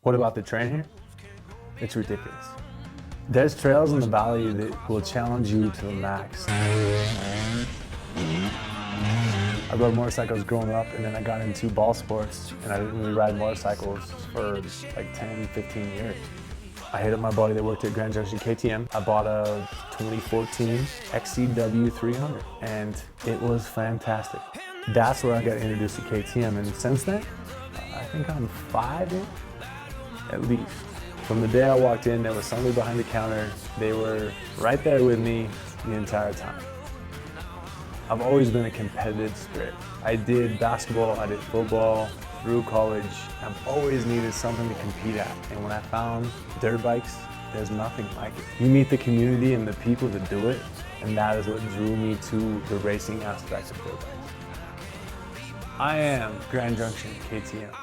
What about the train here? It's ridiculous. There's trails in the valley that will challenge you to the max. I rode motorcycles growing up, and then I got into ball sports, and I didn't really ride motorcycles for like 10, 15 years. I hit up my buddy that worked at Grand Junction KTM. I bought a 2014 XCW 300, and it was fantastic. That's where I got introduced to KTM, and since then, I think I'm 5 in, at least. From the day I walked in, there was somebody behind the counter. They were right there with me the entire time. I've always been a competitive spirit. I did basketball, I did football, through college. I've always needed something to compete at. And when I found dirt bikes, there's nothing like it. You meet the community and the people that do it, and that is what drew me to the racing aspect of dirt bikes. I am Grand Junction KTM.